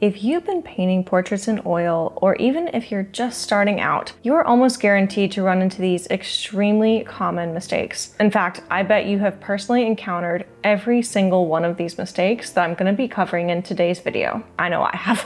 If you've been painting portraits in oil, or even if you're just starting out, you're almost guaranteed to run into these extremely common mistakes. In fact, I bet you have personally encountered every single one of these mistakes that I'm going to be covering in today's video. I know I have.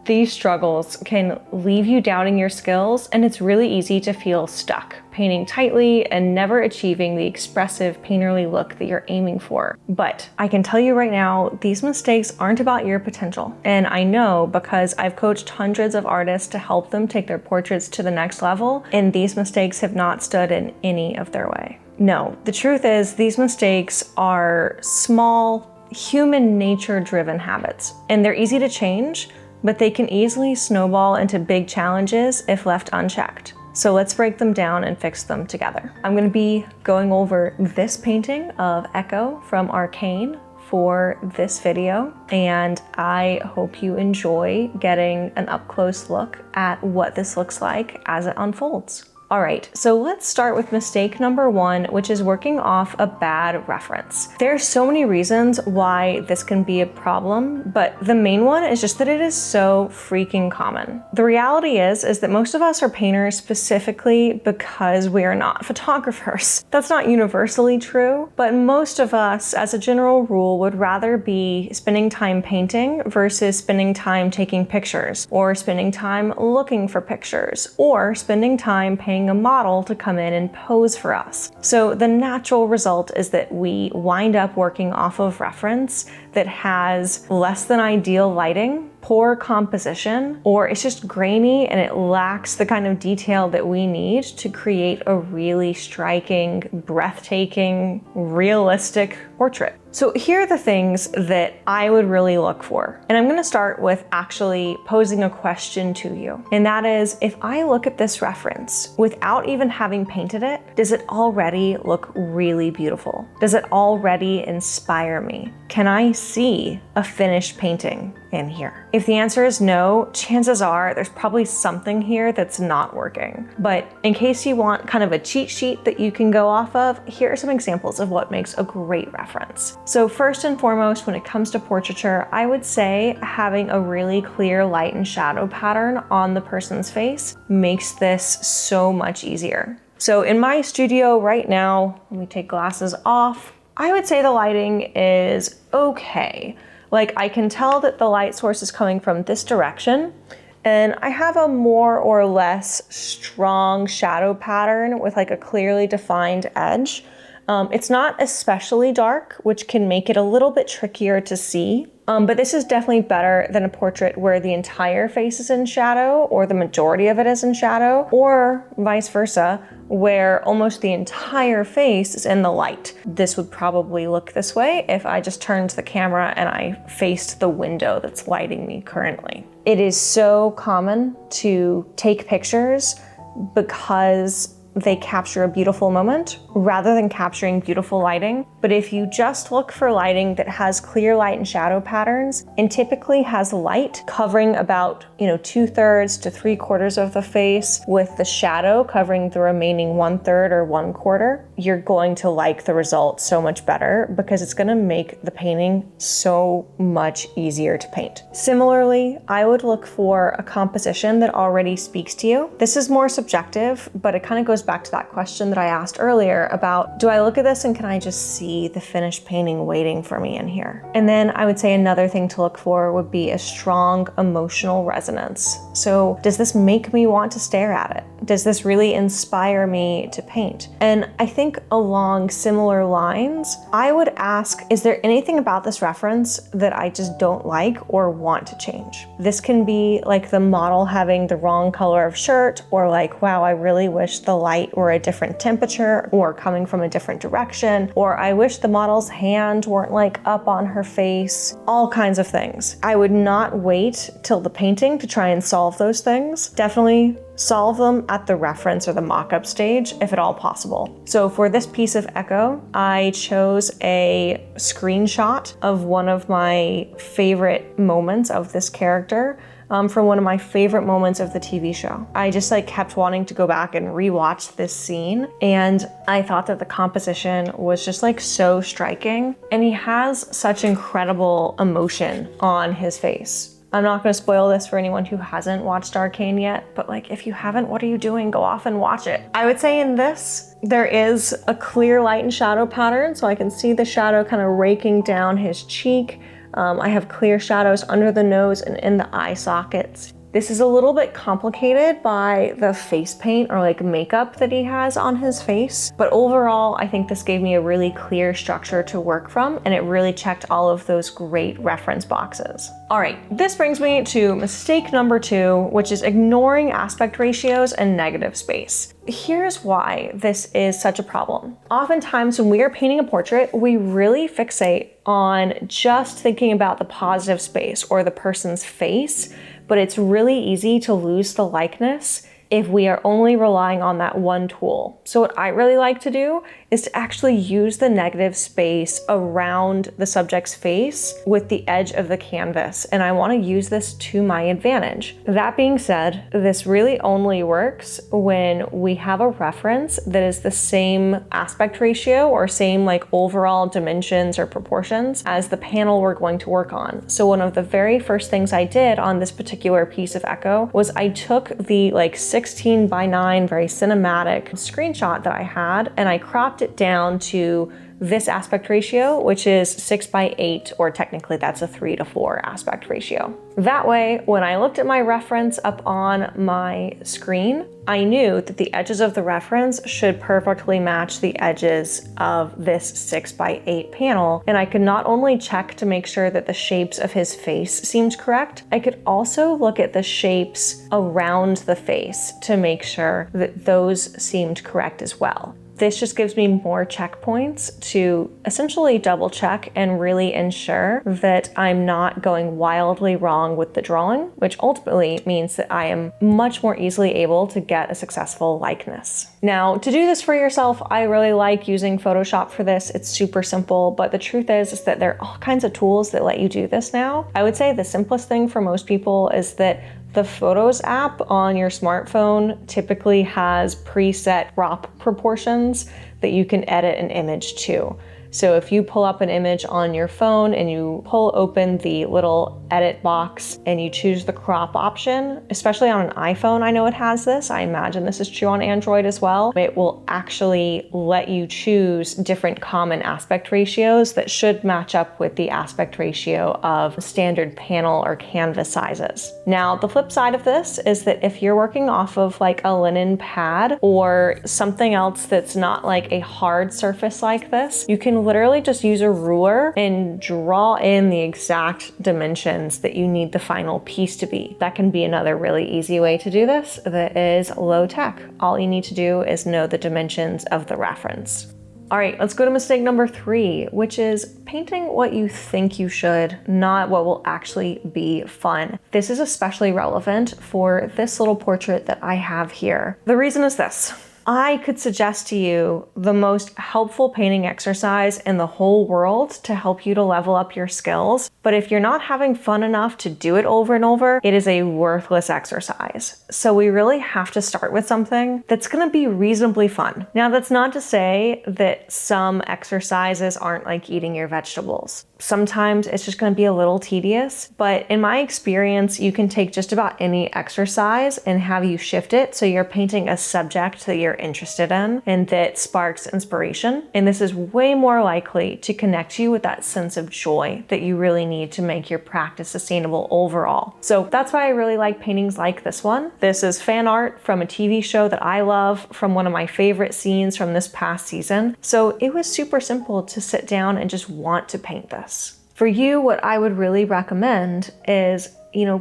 These struggles can leave you doubting your skills, and it's really easy to feel stuck, painting tightly and never achieving the expressive, painterly look that you're aiming for. But I can tell you right now, these mistakes aren't about your potential. And I know because I've coached hundreds of artists to help them take their portraits to the next level, and these mistakes have not stood in any of their way. No, the truth is these mistakes are small, human nature-driven habits, and they're easy to change, but they can easily snowball into big challenges if left unchecked. So let's break them down and fix them together. I'm going to be going over this painting of Ekko from Arcane for this video, and I hope you enjoy getting an up-close look at what this looks like as it unfolds. All right, so let's start with mistake number one, which is working off a bad reference. There's so many reasons why this can be a problem, but the main one is just that it is so freaking common. The reality is that most of us are painters specifically because we are not photographers. That's not universally true, but most of us, as a general rule, would rather be spending time painting versus spending time taking pictures, or spending time looking for pictures, or spending time paying a model to come in and pose for us. So the natural result is that we wind up working off of reference that has less than ideal lighting, poor composition, or it's just grainy and it lacks the kind of detail that we need to create a really striking, breathtaking, realistic portrait. So here are the things that I would really look for. And I'm going to start with actually posing a question to you. And that is, if I look at this reference without even having painted it, does it already look really beautiful? Does it already inspire me? Can I see a finished painting in here? If the answer is no, chances are there's probably something here that's not working. But in case you want kind of a cheat sheet that you can go off of, here are some examples of what makes a great reference. So first and foremost, when it comes to portraiture, I would say having a really clear light and shadow pattern on the person's face makes this so much easier. So in my studio right now, let me take glasses off, I would say the lighting is okay. Like, I can tell that the light source is coming from this direction, and I have a more or less strong shadow pattern with like a clearly defined edge. It's not especially dark, which can make it a little bit trickier to see. But this is definitely better than a portrait where the entire face is in shadow, or the majority of it is in shadow, or vice versa, where almost the entire face is in the light. This would probably look this way if I just turned the camera and I faced the window that's lighting me currently. It is so common to take pictures because they capture a beautiful moment rather than capturing beautiful lighting. But if you just look for lighting that has clear light and shadow patterns and typically has light covering about, 2/3 to 3/4 of the face with the shadow covering the remaining 1/3 or 1/4, you're going to like the result so much better because it's going to make the painting so much easier to paint. Similarly, I would look for a composition that already speaks to you. This is more subjective, but it kind of goes back to that question that I asked earlier about, do I look at this and can I just see the finished painting waiting for me in here? And then I would say another thing to look for would be a strong emotional resonance. So does this make me want to stare at it? Does this really inspire me to paint? And I think along similar lines, I would ask, is there anything about this reference that I just don't like or want to change? This can be like the model having the wrong color of shirt, or like, wow, I really wish the light were a different temperature or coming from a different direction, or I wish the model's hand weren't like up on her face, all kinds of things. I would not wait till the painting to try and solve those things. Definitely solve them at the reference or the mock-up stage if at all possible. So for this piece of Ekko, I chose a screenshot of one of my favorite moments of this character from one of my favorite moments of the TV show. I just kept wanting to go back and rewatch this scene, and I thought that the composition was just so striking, and he has such incredible emotion on his face. I'm not going to spoil this for anyone who hasn't watched Arcane yet, but like if you haven't, what are you doing? Go off and watch it. I would say in this, there is a clear light and shadow pattern, so I can see the shadow kind of raking down his cheek. I have clear shadows under the nose and in the eye sockets. This is a little bit complicated by the face paint or like makeup that he has on his face, but overall, I think this gave me a really clear structure to work from, and it really checked all of those great reference boxes. All right, this brings me to mistake number 2, which is ignoring aspect ratios and negative space. Here's why this is such a problem. Oftentimes when we are painting a portrait, we really fixate on just thinking about the positive space or the person's face, but it's really easy to lose the likeness if we are only relying on that one tool. So what I really like to do is to actually use the negative space around the subject's face with the edge of the canvas, and I want to use this to my advantage. That being said, this really only works when we have a reference that is the same aspect ratio or same like overall dimensions or proportions as the panel we're going to work on. So one of the very first things I did on this particular piece of Ekko was I took the like 16:9 very cinematic screenshot that I had, and I cropped it down to this aspect ratio, which is 6:8, or technically that's a 3:4 aspect ratio. That way, when I looked at my reference up on my screen, I knew that the edges of the reference should perfectly match the edges of this 6:8 panel, and I could not only check to make sure that the shapes of his face seemed correct, I could also look at the shapes around the face to make sure that those seemed correct as well. This just gives me more checkpoints to essentially double check and really ensure that I'm not going wildly wrong with the drawing, which ultimately means that I am much more easily able to get a successful likeness. Now, to do this for yourself, I really like using Photoshop for this. It's super simple, but the truth is that there are all kinds of tools that let you do this now. I would say the simplest thing for most people is that the Photos app on your smartphone typically has preset crop proportions that you can edit an image to. So if you pull up an image on your phone and you pull open the little edit box and you choose the crop option, especially on an iPhone, I know it has this. I imagine this is true on Android as well. It will actually let you choose different common aspect ratios that should match up with the aspect ratio of standard panel or canvas sizes. Now, the flip side of this is that if you're working off of like a linen pad or something else that's not like a hard surface like this, you can literally just use a ruler and draw in the exact dimensions that you need the final piece to be. That can be another really easy way to do this that is low tech. All you need to do is know the dimensions of the reference. All right, let's go to mistake number 3, which is painting what you think you should, not what will actually be fun. This is especially relevant for this little portrait that I have here. The reason is this. I could suggest to you the most helpful painting exercise in the whole world to help you to level up your skills, but if you're not having fun enough to do it over and over, it is a worthless exercise. So we really have to start with something that's gonna be reasonably fun. Now, that's not to say that some exercises aren't like eating your vegetables. Sometimes it's just gonna be a little tedious, but in my experience, you can take just about any exercise and have you shift it so you're painting a subject that you're interested in and that sparks inspiration. And this is way more likely to connect you with that sense of joy that you really need to make your practice sustainable overall. So that's why I really like paintings like this one. This is fan art from a TV show that I love, from one of my favorite scenes from this past season. So it was super simple to sit down and just want to paint this. For you, what I would really recommend is,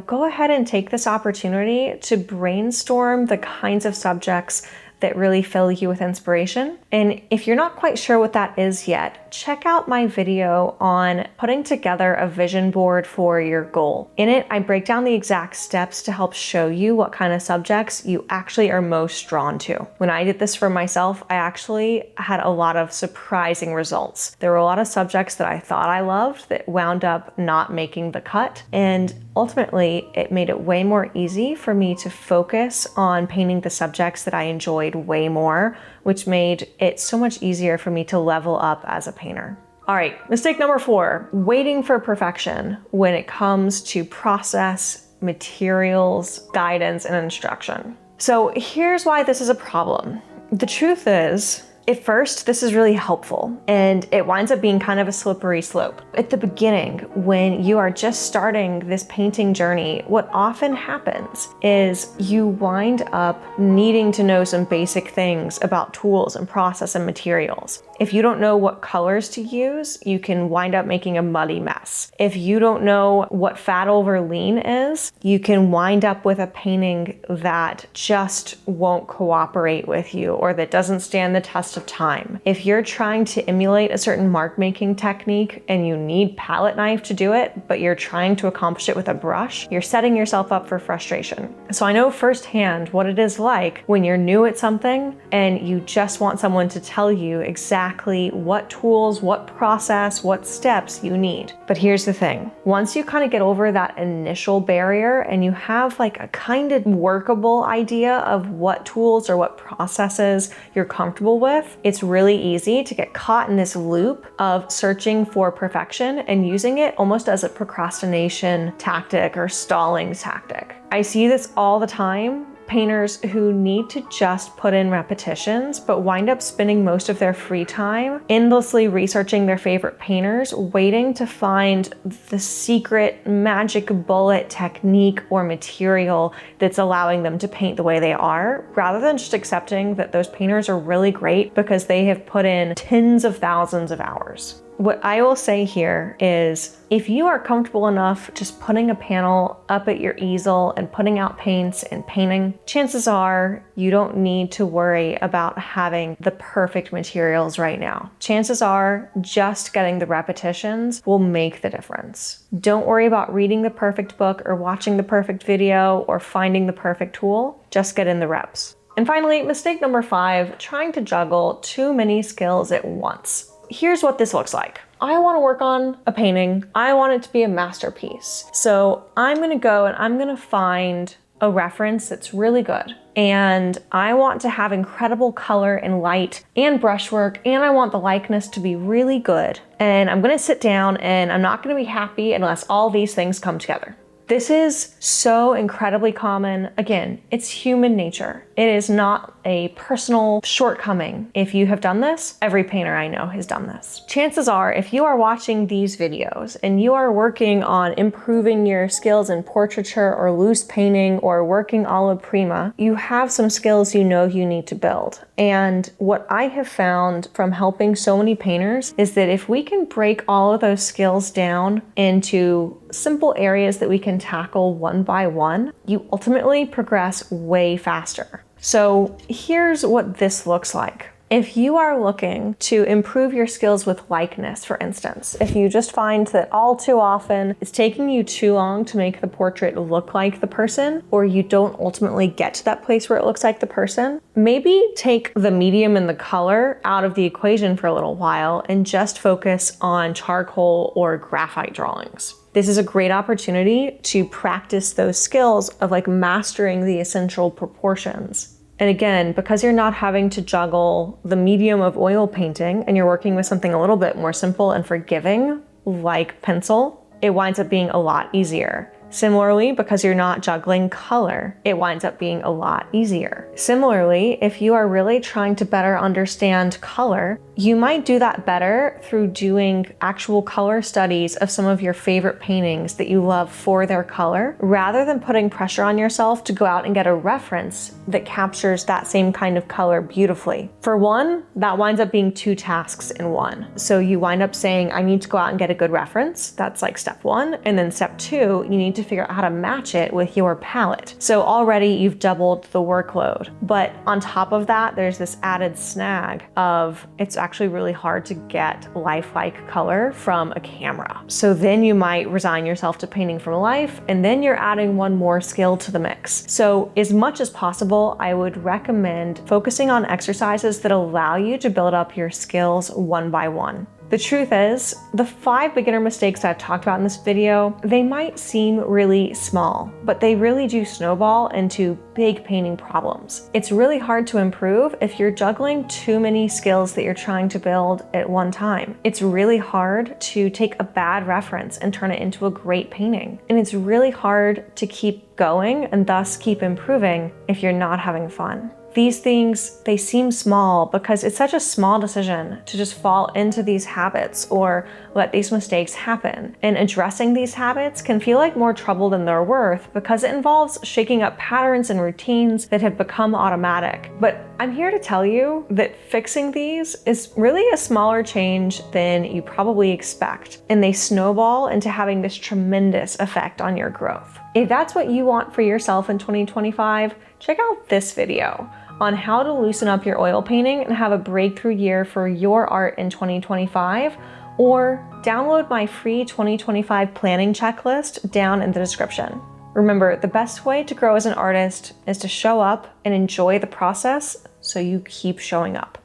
go ahead and take this opportunity to brainstorm the kinds of subjects that really fill you with inspiration. And if you're not quite sure what that is yet, check out my video on putting together a vision board for your goal. In it, I break down the exact steps to help show you what kind of subjects you actually are most drawn to. When I did this for myself, I actually had a lot of surprising results. There were a lot of subjects that I thought I loved that wound up not making the cut, and ultimately, it made it way more easy for me to focus on painting the subjects that I enjoyed way more, which made it so much easier for me to level up as a painter. All right, mistake number 4, waiting for perfection when it comes to process, materials, guidance, and instruction. So here's why this is a problem. The truth is, at first, this is really helpful, and it winds up being kind of a slippery slope. At the beginning, when you are just starting this painting journey, what often happens is you wind up needing to know some basic things about tools and process and materials. If you don't know what colors to use, you can wind up making a muddy mess. If you don't know what fat over lean is, you can wind up with a painting that just won't cooperate with you or that doesn't stand the test of time. If you're trying to emulate a certain mark making technique and you need palette knife to do it, but you're trying to accomplish it with a brush, you're setting yourself up for frustration. So I know firsthand what it is like when you're new at something and you just want someone to tell you exactly what tools, what process, what steps you need. But here's the thing. Once you kind of get over that initial barrier and you have like a kind of workable idea of what tools or what processes you're comfortable with, it's really easy to get caught in this loop of searching for perfection and using it almost as a procrastination tactic or stalling tactic. I see this all the time. Painters who need to just put in repetitions but wind up spending most of their free time endlessly researching their favorite painters, waiting to find the secret magic bullet technique or material that's allowing them to paint the way they are, rather than just accepting that those painters are really great because they have put in tens of thousands of hours. What I will say here is, if you are comfortable enough just putting a panel up at your easel and putting out paints and painting, chances are you don't need to worry about having the perfect materials right now. Chances are just getting the repetitions will make the difference. Don't worry about reading the perfect book or watching the perfect video or finding the perfect tool. Just get in the reps. And finally, mistake number 5, trying to juggle too many skills at once. Here's what this looks like. I want to work on a painting. I want it to be a masterpiece. So I'm going to go and I'm going to find a reference that's really good. And I want to have incredible color and light and brushwork, and I want the likeness to be really good. And I'm going to sit down and I'm not going to be happy unless all these things come together. This is so incredibly common. Again, it's human nature. It is not a personal shortcoming. If you have done this, every painter I know has done this. Chances are, if you are watching these videos and you are working on improving your skills in portraiture or loose painting or working alla prima, you have some skills you know you need to build. And what I have found from helping so many painters is that if we can break all of those skills down into simple areas that we can tackle one by one, you ultimately progress way faster. So here's what this looks like. If you are looking to improve your skills with likeness, for instance, if you just find that all too often it's taking you too long to make the portrait look like the person, or you don't ultimately get to that place where it looks like the person, maybe take the medium and the color out of the equation for a little while and just focus on charcoal or graphite drawings. This is a great opportunity to practice those skills of like mastering the essential proportions. And again, because you're not having to juggle the medium of oil painting and you're working with something a little bit more simple and forgiving, like pencil, it winds up being a lot easier. Similarly, because you're not juggling color, it winds up being a lot easier. Similarly, if you are really trying to better understand color, you might do that better through doing actual color studies of some of your favorite paintings that you love for their color, rather than putting pressure on yourself to go out and get a reference that captures that same kind of color beautifully. For one, that winds up being 2 tasks in one. So you wind up saying, I need to go out and get a good reference. That's like step 1. And then step 2, you need to figure out how to match it with your palette. So already you've doubled the workload. But on top of that, there's this added snag of it's actually really hard to get lifelike color from a camera. So then you might resign yourself to painting from life, and then you're adding one more skill to the mix. So as much as possible, I would recommend focusing on exercises that allow you to build up your skills one by one. The truth is, the 5 beginner mistakes that I've talked about in this video, they might seem really small, but they really do snowball into big painting problems. It's really hard to improve if you're juggling too many skills that you're trying to build at one time. It's really hard to take a bad reference and turn it into a great painting. And it's really hard to keep going and thus keep improving if you're not having fun. These things, they seem small because it's such a small decision to just fall into these habits or let these mistakes happen. And addressing these habits can feel like more trouble than they're worth because it involves shaking up patterns and routines that have become automatic. But I'm here to tell you that fixing these is really a smaller change than you probably expect, and they snowball into having this tremendous effect on your growth. If that's what you want for yourself in 2025, check out this video on how to loosen up your oil painting and have a breakthrough year for your art in 2025, or download my free 2025 planning checklist down in the description. Remember, the best way to grow as an artist is to show up and enjoy the process so you keep showing up.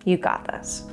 You got this.